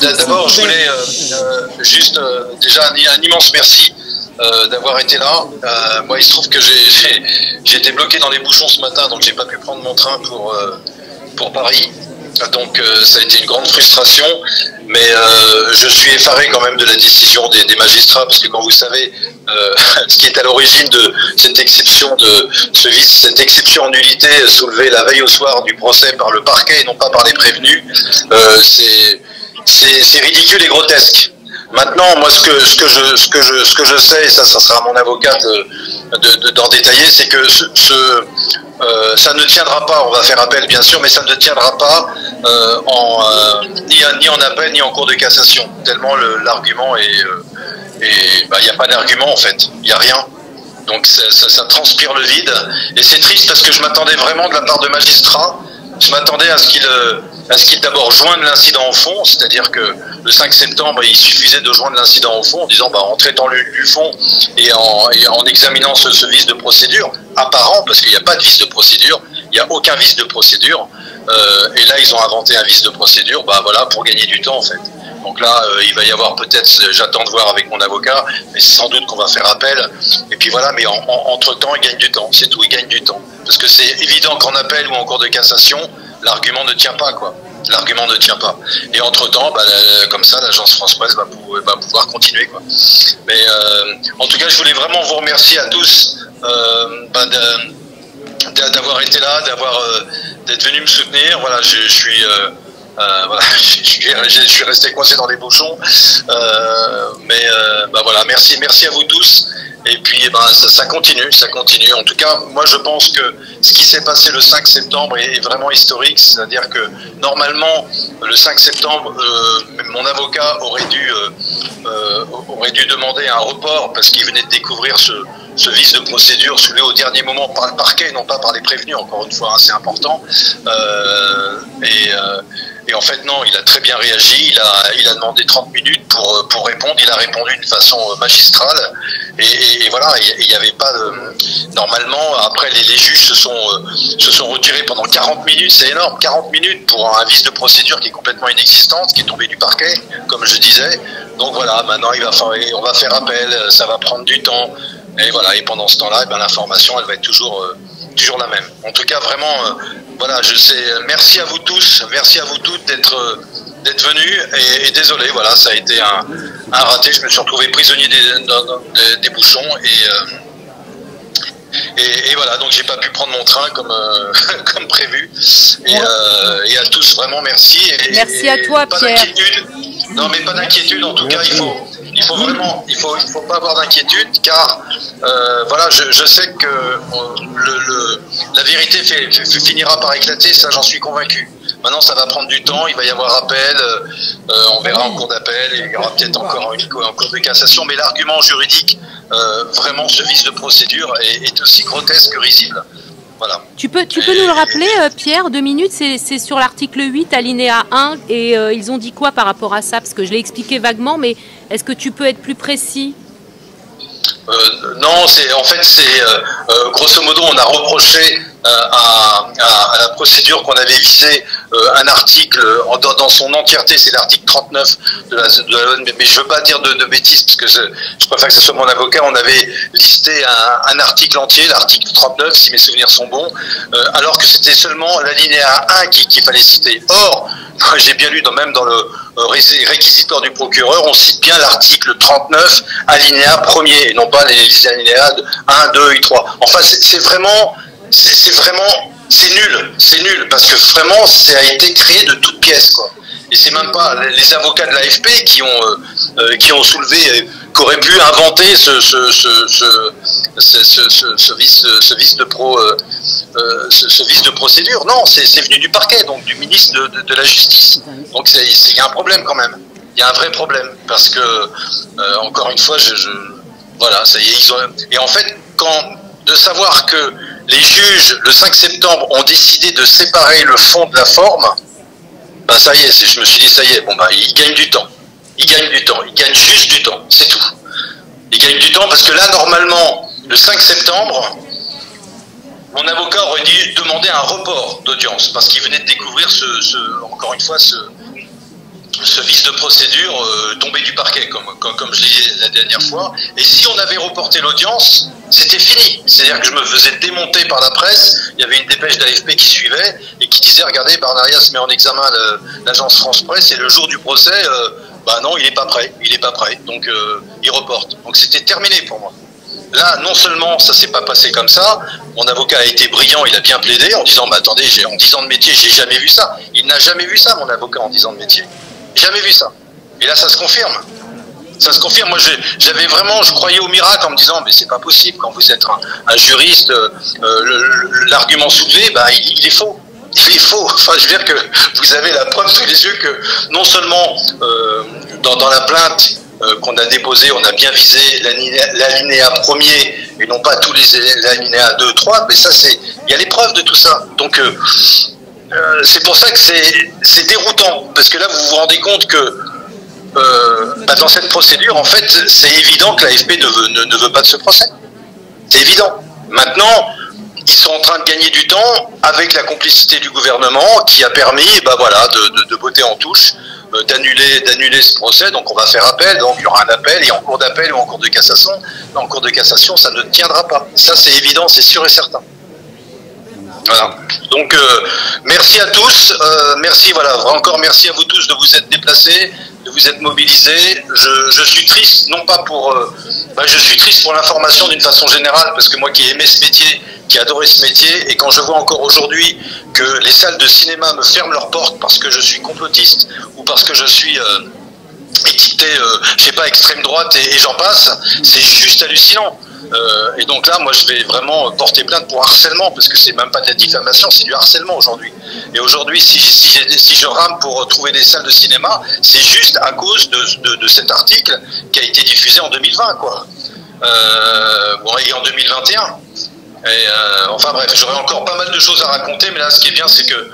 D'abord, je voulais juste déjà un immense merci d'avoir été là. Moi, il se trouve que j'ai été bloqué dans les bouchons ce matin, donc j'ai pas pu prendre mon train pour Paris. Donc ça a été une grande frustration, mais je suis effaré quand même de la décision des magistrats, parce que quand vous savez ce qui est à l'origine de cette exception cette exception en nullité soulevée la veille au soir du procès par le parquet et non pas par les prévenus, c'est ridicule et grotesque. Maintenant, moi, ce que je sais, et ça sera à mon avocat d'en détailler, c'est que ça ne tiendra pas. On va faire appel, bien sûr, mais ça ne tiendra pas ni en appel ni en cour de cassation. Tellement l'argument il n'y a pas d'argument en fait. Il n'y a rien. Donc ça transpire le vide. Et c'est triste parce que je m'attendais vraiment de la part de magistrats. Je m'attendais à ce qu'il d'abord joignent l'incident au fond, c'est-à-dire que le 5 septembre, il suffisait de joindre l'incident au fond en disant, en traitant du fond et en examinant ce vice de procédure apparent, parce qu'il n'y a pas de vice de procédure, il n'y a aucun vice de procédure, et là ils ont inventé un vice de procédure, voilà, pour gagner du temps en fait. Donc là, il va y avoir peut-être, j'attends de voir avec mon avocat, mais sans doute qu'on va faire appel. Et puis voilà, mais entre-temps, il gagne du temps, c'est tout, il gagne du temps. Parce que c'est évident qu'en appel ou en cours de cassation, l'argument ne tient pas, quoi. L'argument ne tient pas. Et entre-temps, comme ça, l'agence France-Presse va pouvoir continuer, quoi. Mais en tout cas, je voulais vraiment vous remercier à tous d'avoir été là, d'être venu me soutenir. Voilà, je suis... voilà, je suis resté coincé dans les bouchons, mais voilà, merci à vous tous. Et puis ça continue. En tout cas, moi je pense que ce qui s'est passé le 5 septembre est vraiment historique, c'est-à-dire que normalement le 5 septembre, mon avocat aurait dû demander un report parce qu'il venait de découvrir ce vice de procédure soulevé au dernier moment par le parquet, non pas par les prévenus, encore une fois, hein, c'est important. Et en fait, non, il a très bien réagi, il a demandé 30 minutes pour répondre, il a répondu d'une façon magistrale, et voilà, il n'y avait pas de... Normalement, après, les juges se sont retirés pendant 40 minutes, c'est énorme, 40 minutes pour un vice de procédure qui est complètement inexistante, qui est tombé du parquet, comme je disais. Donc voilà, maintenant, on va faire appel, ça va prendre du temps, et voilà, et pendant ce temps-là, l'information, elle va être toujours la même. En tout cas, vraiment, voilà, merci à vous tous, merci à vous toutes d'être venus, et désolé, voilà, ça a été un raté, je me suis retrouvé prisonnier des bouchons, et voilà, donc j'ai pas pu prendre mon train comme prévu, et à tous, vraiment merci. Merci à toi, Pierre. Non, mais pas d'inquiétude, en tout cas, il faut pas avoir d'inquiétude, car voilà, je sais que la vérité finira par éclater, ça j'en suis convaincu. Maintenant, ça va prendre du temps, il va y avoir appel, on verra en cours d'appel, et il y aura peut-être encore un cours de cassation, mais l'argument juridique, vraiment, ce vice de procédure est aussi grotesque que risible. Voilà. Tu peux nous le rappeler, Pierre, 2 minutes, c'est sur l'article 8, alinéa 1, et ils ont dit quoi par rapport à ça? Parce que je l'ai expliqué vaguement, mais est-ce que tu peux être plus précis? Non, grosso modo, on a reproché à la procédure qu'on avait visé un article dans son entièreté, c'est l'article 39 de la loi, mais je ne veux pas dire de bêtises, parce que je préfère que ce soit mon avocat. On avait listé un article entier, l'article 39, si mes souvenirs sont bons, alors que c'était seulement l'alinéa 1 qu'il fallait citer. Or, j'ai bien lu, même dans le réquisitoire du procureur, on cite bien l'article 39, alinéa 1er, et non pas les alinéas 1, 2 et 3. Enfin, c'est nul, parce que vraiment, ça a été créé de toutes pièces, quoi. Et c'est même pas les avocats de l'AFP qui ont soulevé, qui auraient pu inventer ce vice de procédure. Non, c'est venu du parquet, donc du ministre de la Justice. Donc il y a un problème quand même. Il y a un vrai problème, parce que encore une fois, voilà, ça y est, et en fait, de savoir que les juges, le 5 septembre, ont décidé de séparer le fond de la forme, ça y est, je me suis dit, ça y est, ils gagnent du temps. Ils gagnent juste du temps, c'est tout. Ils gagnent du temps parce que là, normalement, le 5 septembre, mon avocat aurait dû demander un report d'audience parce qu'il venait de découvrir encore une fois, ce vice de procédure tombait du parquet, comme je l'ai dit la dernière fois. Et si on avait reporté l'audience, c'était fini. C'est-à-dire que je me faisais démonter par la presse. Il y avait une dépêche d'AFP qui suivait et qui disait, regardez, Barnarias met en examen l'agence France Presse et le jour du procès, bah non, il n'est pas prêt. Il n'est pas prêt. Donc, il reporte. Donc, c'était terminé pour moi. Là, non seulement ça s'est pas passé comme ça, mon avocat a été brillant, il a bien plaidé en disant, bah attendez, en 10 ans de métier, j'ai jamais vu ça. Il n'a jamais vu ça, mon avocat, en 10 ans de métier. Jamais vu ça. Et là, ça se confirme. Ça se confirme. Moi, j'avais vraiment, je croyais au miracle en me disant, mais c'est pas possible. Quand vous êtes un juriste, l'argument soulevé, bah, il est faux. Il est faux. Enfin, je veux dire que vous avez la preuve sous les yeux que non seulement dans la plainte qu'on a déposée, on a bien visé l'alinéa premier et non pas tous les alinéas 2, 3, mais ça, il y a les preuves de tout ça. Donc, c'est pour ça que c'est déroutant, parce que là, vous vous rendez compte que dans cette procédure, en fait, c'est évident que l'AFP ne veut pas de ce procès. C'est évident. Maintenant, ils sont en train de gagner du temps avec la complicité du gouvernement qui a permis, de botter en touche, d'annuler ce procès. Donc on va faire appel, donc il y aura un appel, et en cours d'appel ou en cours de cassation. En cours de cassation, ça ne tiendra pas. Ça, c'est évident, c'est sûr et certain. Voilà. Donc merci à tous, encore merci à vous tous de vous être déplacés, de vous être mobilisés. Je suis triste, non pas pour, je suis triste pour l'information d'une façon générale, parce que moi qui aimais ce métier, qui adorais ce métier, et quand je vois encore aujourd'hui que les salles de cinéma me ferment leurs portes parce que je suis complotiste ou parce que je suis étiqueté, je sais pas, extrême droite et j'en passe, c'est juste hallucinant. Et donc là, moi, je vais vraiment porter plainte pour harcèlement, parce que c'est même pas de la diffamation, c'est du harcèlement aujourd'hui. Et aujourd'hui, si je rame pour trouver des salles de cinéma, c'est juste à cause de cet article qui a été diffusé en 2020, quoi. Et en 2021. Enfin bref, j'aurais encore pas mal de choses à raconter, mais là, ce qui est bien, c'est que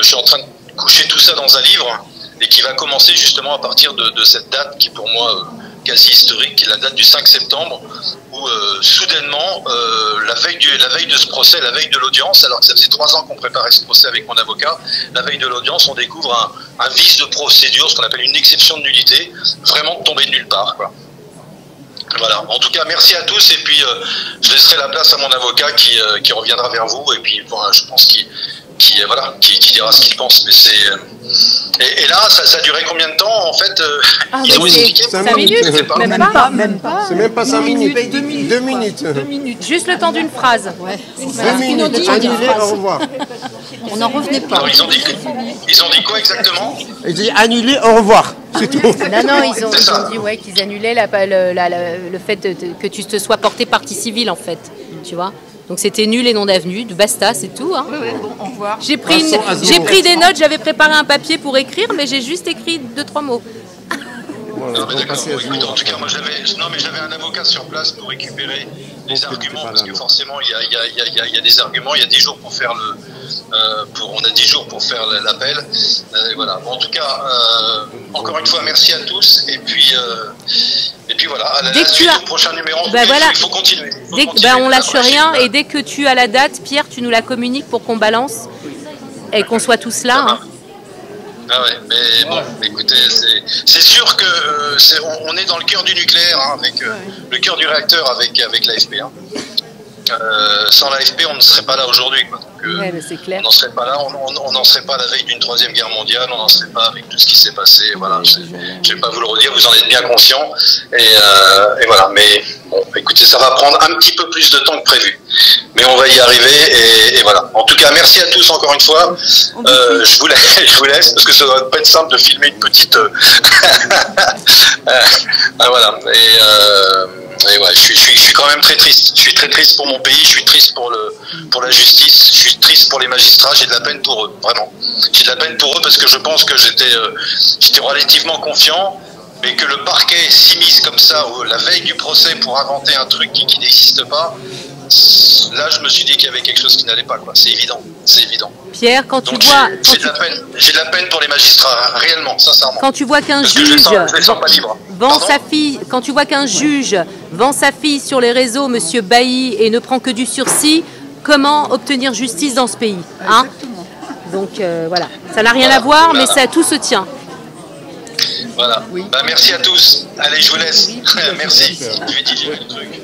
je suis en train de coucher tout ça dans un livre, et qui va commencer justement à partir de cette date qui, pour moi, quasi historique, qui est la date du 5 septembre, où soudainement, la veille de ce procès, la veille de l'audience, alors que ça faisait 3 ans qu'on préparait ce procès avec mon avocat, la veille de l'audience, on découvre un vice de procédure, ce qu'on appelle une exception de nullité, vraiment tombé de nulle part, quoi. Voilà. En tout cas, merci à tous, et puis je laisserai la place à mon avocat qui reviendra vers vous, et puis voilà, je pense qu'il dira ce qu'il pense. Mais c'est et là, ça a duré combien de temps en fait? Ils ont expliqué 5 minutes, même pas. C'est même pas 5 minutes. 2 minutes. Juste le temps d'une phrase. Ouais. 2 minutes. Annuler, au revoir. On n'en revenait pas. Alors, ils ont dit quoi exactement? Ils disent annuler, au revoir. C'est tout. Non, ils ont dit qu'ils annulaient le fait que tu te sois porté partie civile, en fait. Tu vois? Donc c'était nul et non avenu, basta, c'est tout. Hein. Oui, bon, au revoir. J'ai pris des notes, j'avais préparé un papier pour écrire, mais j'ai juste écrit 2-3 mots. Voilà, non, mais d'accord. Écoute, en tout cas, moi j'avais un avocat sur place pour récupérer les arguments, parce que forcément il y a des arguments, il y a 10 jours pour faire on a 10 jours pour faire l'appel. Voilà. Bon, en tout cas, encore une fois, merci à tous, et puis voilà, à la suite au prochain numéro, il faut continuer. On lâche rien, et dès que tu as la date, Pierre, tu nous la communiques pour qu'on balance et qu'on soit tous là. Hein. Ah ouais, mais bon, écoutez, c'est sûr que on est dans le cœur du nucléaire, hein, avec le cœur du réacteur avec l'AFP. Hein. Sans l'AFP, on ne serait pas là aujourd'hui, quoi. Donc, c'est clair. On n'en serait pas là, on n'en serait pas à la veille d'une 3e guerre mondiale, on n'en serait pas avec tout ce qui s'est passé. Voilà, je ne vais pas vous le redire, vous en êtes bien conscients. Et voilà, mais bon, écoutez, ça va prendre un petit peu plus de temps que prévu. Mais on va y arriver, et voilà. En tout cas, merci à tous encore une fois. Je vous laisse, parce que ça doit pas être simple de filmer une petite... voilà. Et ouais, je suis quand même très triste. Je suis très triste pour mon pays, je suis triste pour la justice, je suis triste pour les magistrats, j'ai de la peine pour eux, vraiment. J'ai de la peine pour eux parce que je pense que j'étais relativement confiant, mais que le parquet s'immisce comme ça, la veille du procès, pour inventer un truc qui n'existe pas. Là, je me suis dit qu'il y avait quelque chose qui n'allait pas, quoi. C'est évident, c'est évident. Pierre, quand tu donc, vois... J'ai de la peine pour les magistrats, réellement, sincèrement. Quand tu vois qu'un juge quand tu vois qu'un juge vend sa fille sur les réseaux, Monsieur Bailly, et ne prend que du sursis, comment obtenir justice dans ce pays, hein? Donc voilà, ça n'a rien à voir, mais ça tout se tient. Voilà. Bah, merci à tous. Allez, je vous laisse. Merci. Je vais digérer le truc.